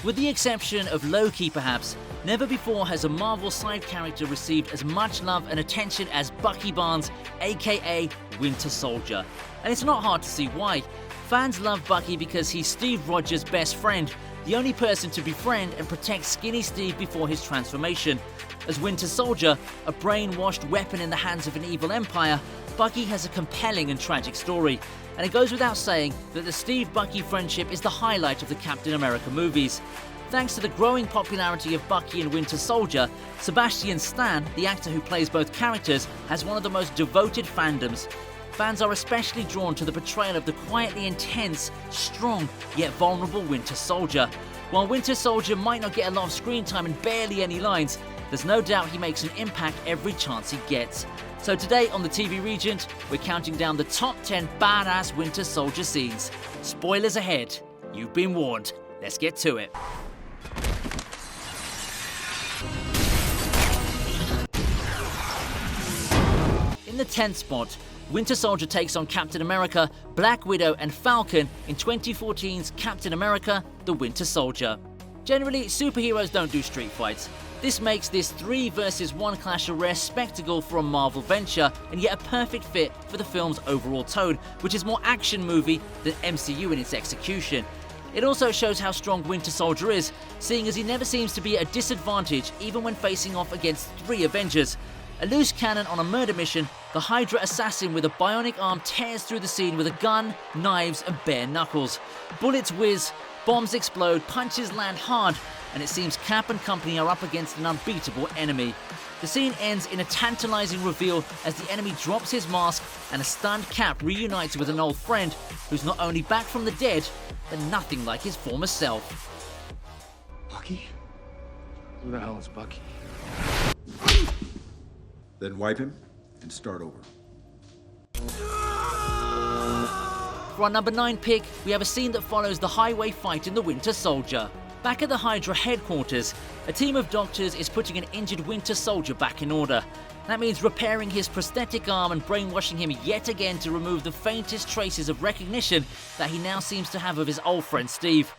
With the exception of Loki perhaps, never before has a Marvel side character received as much love and attention as Bucky Barnes, aka Winter Soldier. And it's not hard to see why. Fans love Bucky because he's Steve Rogers' best friend, the only person to befriend and protect skinny Steve before his transformation. As Winter Soldier, a brainwashed weapon in the hands of an evil empire, Bucky has a compelling and tragic story. And it goes without saying that the Steve-Bucky friendship is the highlight of the Captain America movies. Thanks to the growing popularity of Bucky and Winter Soldier, Sebastian Stan, the actor who plays both characters, has one of the most devoted fandoms. Fans are especially drawn to the portrayal of the quietly intense, strong, yet vulnerable Winter Soldier. While Winter Soldier might not get a lot of screen time and barely any lines, there's no doubt he makes an impact every chance he gets. So today on the TV Regent, we're counting down the top 10 badass Winter Soldier scenes. Spoilers ahead. You've been warned. Let's get to it. In the 10th spot, Winter Soldier takes on Captain America, Black Widow and Falcon in 2014's Captain America: The Winter Soldier. Generally, superheroes don't do street fights. This makes this 3 versus 1 clash a rare spectacle for a Marvel venture, and yet a perfect fit for the film's overall tone, which is more action movie than MCU in its execution. It also shows how strong Winter Soldier is, seeing as he never seems to be at a disadvantage even when facing off against 3 Avengers. A loose cannon on a murder mission, the Hydra assassin with a bionic arm tears through the scene with a gun, knives and bare knuckles. Bullets whiz, bombs explode, punches land hard, and it seems Cap and company are up against an unbeatable enemy. The scene ends in a tantalizing reveal as the enemy drops his mask and a stunned Cap reunites with an old friend who's not only back from the dead, but nothing like his former self. Bucky? Who the hell is Bucky? Then wipe him and start over. For our number 9 pick, we have a scene that follows the highway fight in The Winter Soldier. Back at the Hydra headquarters, a team of doctors is putting an injured Winter Soldier back in order. That means repairing his prosthetic arm and brainwashing him yet again to remove the faintest traces of recognition that he now seems to have of his old friend Steve.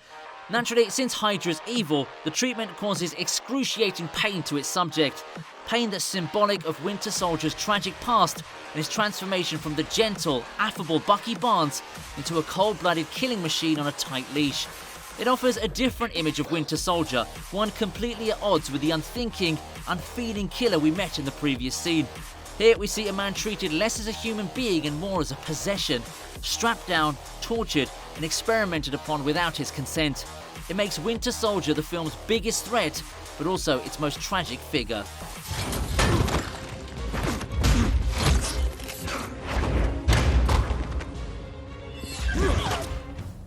Naturally, since Hydra's evil, the treatment causes excruciating pain to its subject. Pain that's symbolic of Winter Soldier's tragic past and his transformation from the gentle, affable Bucky Barnes into a cold-blooded killing machine on a tight leash. It offers a different image of Winter Soldier, one completely at odds with the unthinking, unfeeling killer we met in the previous scene. Here we see a man treated less as a human being and more as a possession, strapped down, tortured, and experimented upon without his consent. It makes Winter Soldier the film's biggest threat, but also its most tragic figure.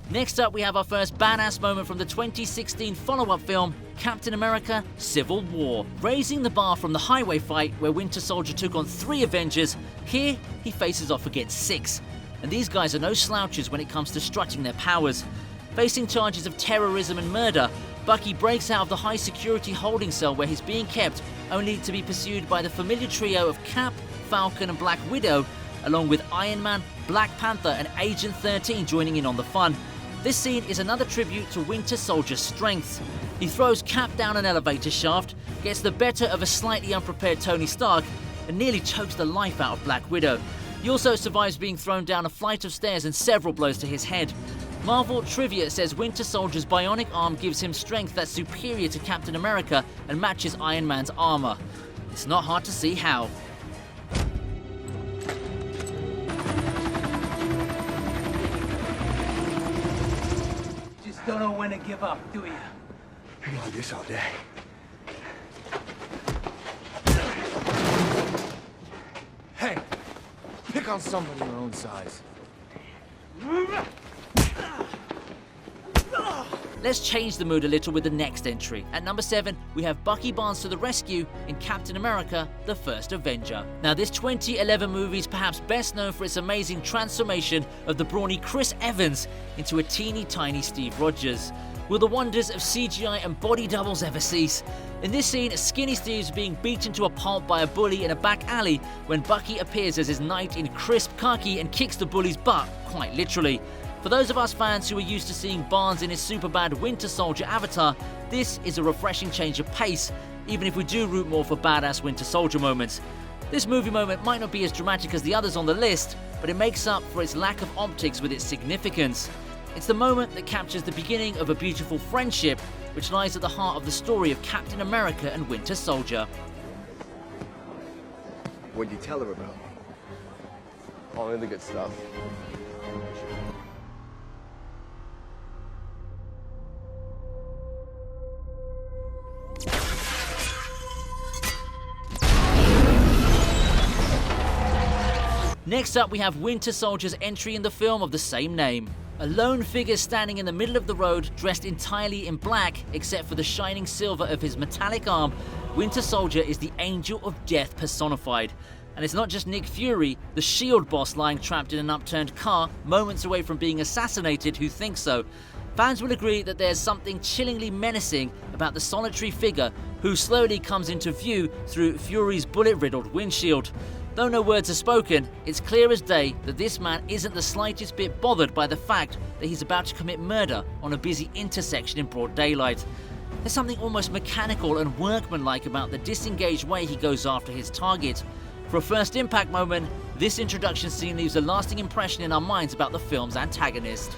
Next up, we have our first badass moment from the 2016 follow-up film, Captain America: Civil War. Raising the bar from the highway fight where Winter Soldier took on 3 Avengers, here he faces off against 6. And these guys are no slouches when it comes to strutting their powers. Facing charges of terrorism and murder, Bucky breaks out of the high-security holding cell where he's being kept, only to be pursued by the familiar trio of Cap, Falcon and Black Widow, along with Iron Man, Black Panther and Agent 13 joining in on the fun. This scene is another tribute to Winter Soldier's strengths. He throws Cap down an elevator shaft, gets the better of a slightly unprepared Tony Stark, and nearly chokes the life out of Black Widow. He also survives being thrown down a flight of stairs and several blows to his head. Marvel Trivia says Winter Soldier's bionic arm gives him strength that's superior to Captain America and matches Iron Man's armor. It's not hard to see how. Just don't know when to give up, do you? I can do this all day. Hey, pick on somebody your own size. Let's change the mood a little with the next entry. At number 7, we have Bucky Barnes to the rescue in Captain America: The First Avenger. Now, this 2011 movie is perhaps best known for its amazing transformation of the brawny Chris Evans into a teeny tiny Steve Rogers. Will the wonders of CGI and body doubles ever cease? In this scene, skinny Steve's being beaten to a pulp by a bully in a back alley when Bucky appears as his knight in crisp khaki and kicks the bully's butt, quite literally. For those of us fans who are used to seeing Barnes in his superbad Winter Soldier avatar, this is a refreshing change of pace, even if we do root more for badass Winter Soldier moments. This movie moment might not be as dramatic as the others on the list, but it makes up for its lack of optics with its significance. It's the moment that captures the beginning of a beautiful friendship, which lies at the heart of the story of Captain America and Winter Soldier. What'd you tell her about? Only the good stuff. Next up, we have Winter Soldier's entry in the film of the same name. A lone figure standing in the middle of the road, dressed entirely in black, except for the shining silver of his metallic arm. Winter Soldier is the angel of death personified. And it's not just Nick Fury, the S.H.I.E.L.D. boss lying trapped in an upturned car, moments away from being assassinated, who thinks so. Fans will agree that there's something chillingly menacing about the solitary figure who slowly comes into view through Fury's bullet-riddled windshield. Though no words are spoken, it's clear as day that this man isn't the slightest bit bothered by the fact that he's about to commit murder on a busy intersection in broad daylight. There's something almost mechanical and workmanlike about the disengaged way he goes after his target. For a first impact moment, this introduction scene leaves a lasting impression in our minds about the film's antagonist.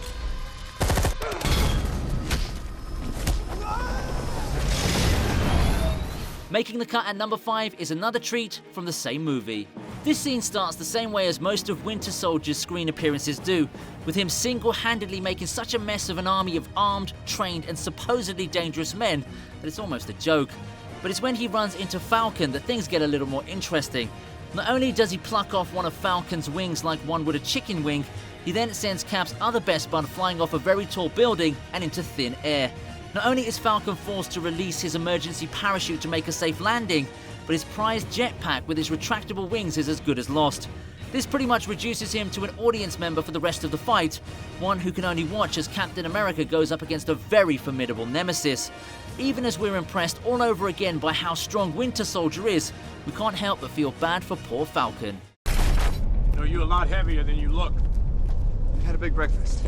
Making the cut at number 5 is another treat from the same movie. This scene starts the same way as most of Winter Soldier's screen appearances do, with him single-handedly making such a mess of an army of armed, trained, and supposedly dangerous men that it's almost a joke. But it's when he runs into Falcon that things get a little more interesting. Not only does he pluck off one of Falcon's wings like one would a chicken wing, he then sends Cap's other best bud flying off a very tall building and into thin air. Not only is Falcon forced to release his emergency parachute to make a safe landing, but his prized jetpack with its retractable wings is as good as lost. This pretty much reduces him to an audience member for the rest of the fight, one who can only watch as Captain America goes up against a very formidable nemesis. Even as we're impressed all over again by how strong Winter Soldier is, we can't help but feel bad for poor Falcon. You know, you're a lot heavier than you look. Had a big breakfast.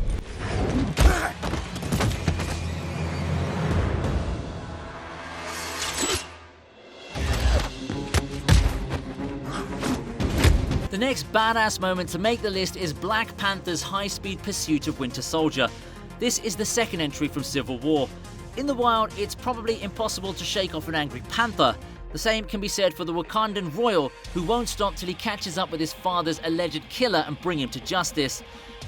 The next badass moment to make the list is Black Panther's high-speed pursuit of Winter Soldier. This is the second entry from Civil War. In the wild, it's probably impossible to shake off an angry panther. The same can be said for the Wakandan royal, who won't stop till he catches up with his father's alleged killer and bring him to justice.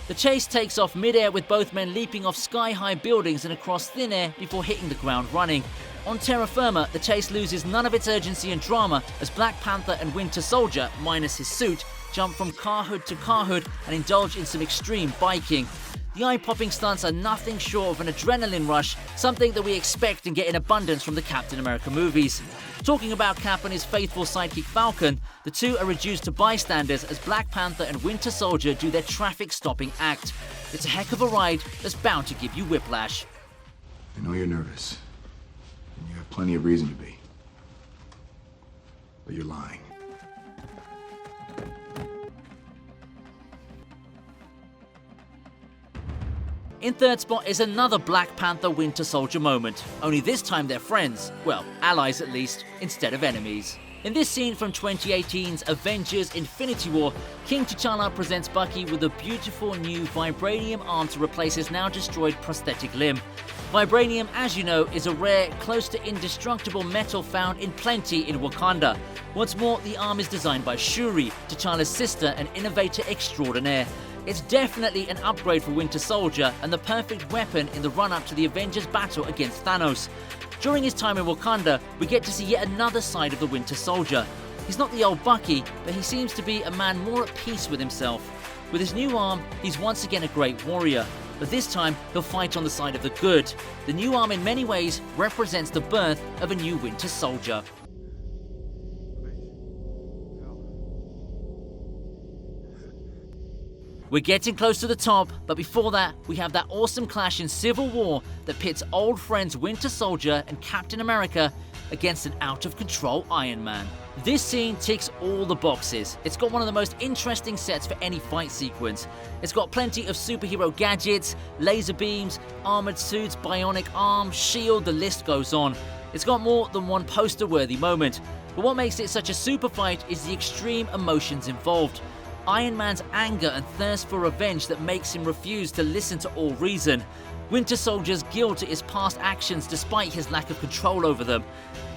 The chase takes off mid-air with both men leaping off sky-high buildings and across thin air before hitting the ground running. On terra firma, the chase loses none of its urgency and drama as Black Panther and Winter Soldier, minus his suit, jump from car hood to car hood and indulge in some extreme biking. The eye-popping stunts are nothing short of an adrenaline rush, something that we expect and get in abundance from the Captain America movies. Talking about Cap and his faithful sidekick Falcon, the two are reduced to bystanders as Black Panther and Winter Soldier do their traffic-stopping act. It's a heck of a ride that's bound to give you whiplash. I know you're nervous, and you have plenty of reason to be. But you're lying. In third spot is another Black Panther Winter Soldier moment, only this time they're friends, well, allies at least, instead of enemies. In this scene from 2018's Avengers Infinity War, King T'Challa presents Bucky with a beautiful new vibranium arm to replace his now destroyed prosthetic limb. Vibranium, as you know, is a rare, close to indestructible metal found in plenty in Wakanda. What's more, the arm is designed by Shuri, T'Challa's sister and innovator extraordinaire. It's definitely an upgrade for Winter Soldier and the perfect weapon in the run-up to the Avengers' battle against Thanos. During his time in Wakanda, we get to see yet another side of the Winter Soldier. He's not the old Bucky, but he seems to be a man more at peace with himself. With his new arm, he's once again a great warrior, but this time he'll fight on the side of the good. The new arm in many ways represents the birth of a new Winter Soldier. We're getting close to the top, but before that, we have that awesome clash in Civil War that pits old friends Winter Soldier and Captain America against an out-of-control Iron Man. This scene ticks all the boxes. It's got one of the most interesting sets for any fight sequence. It's got plenty of superhero gadgets, laser beams, armored suits, bionic arm, shield, the list goes on. It's got more than one poster-worthy moment. But what makes it such a super fight is the extreme emotions involved. Iron Man's anger and thirst for revenge that makes him refuse to listen to all reason. Winter Soldier's guilt at his past actions despite his lack of control over them.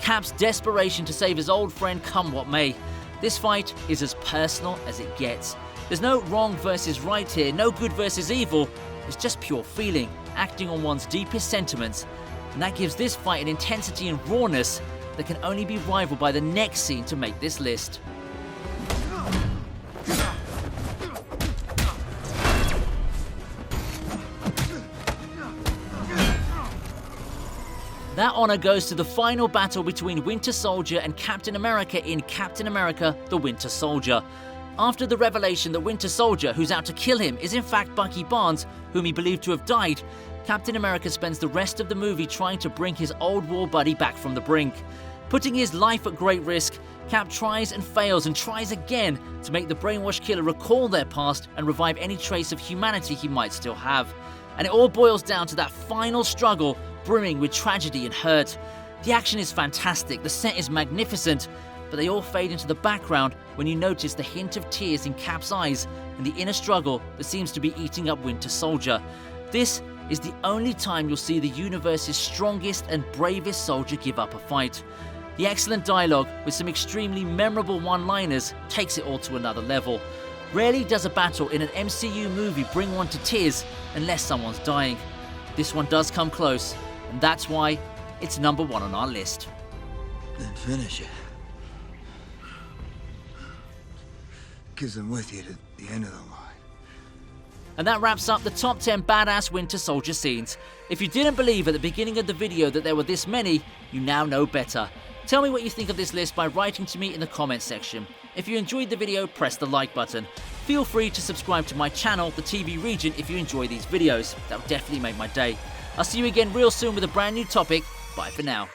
Cap's desperation to save his old friend come what may. This fight is as personal as it gets. There's no wrong versus right here, no good versus evil. It's just pure feeling, acting on one's deepest sentiments. And that gives this fight an intensity and rawness that can only be rivaled by the next scene to make this list. That honor goes to the final battle between Winter Soldier and Captain America in Captain America: The Winter Soldier. After the revelation that Winter Soldier, who's out to kill him, is in fact Bucky Barnes, whom he believed to have died, Captain America spends the rest of the movie trying to bring his old war buddy back from the brink. Putting his life at great risk, Cap tries and fails and tries again to make the brainwashed killer recall their past and revive any trace of humanity he might still have. And it all boils down to that final struggle, brimming with tragedy and hurt. The action is fantastic, the set is magnificent, but they all fade into the background when you notice the hint of tears in Cap's eyes and the inner struggle that seems to be eating up Winter Soldier. This is the only time you'll see the universe's strongest and bravest soldier give up a fight. The excellent dialogue, with some extremely memorable one-liners, takes it all to another level. Rarely does a battle in an MCU movie bring one to tears unless someone's dying. This one does come close, and that's why it's number one on our list. Then finish it. Because I'm with you to the end of the line. And that wraps up the top 10 badass Winter Soldier scenes. If you didn't believe at the beginning of the video that there were this many, you now know better. Tell me what you think of this list by writing to me in the comments section. If you enjoyed the video, press the like button. Feel free to subscribe to my channel, the TV Regent, if you enjoy these videos. That'll definitely make my day. I'll see you again real soon with a brand new topic. Bye for now.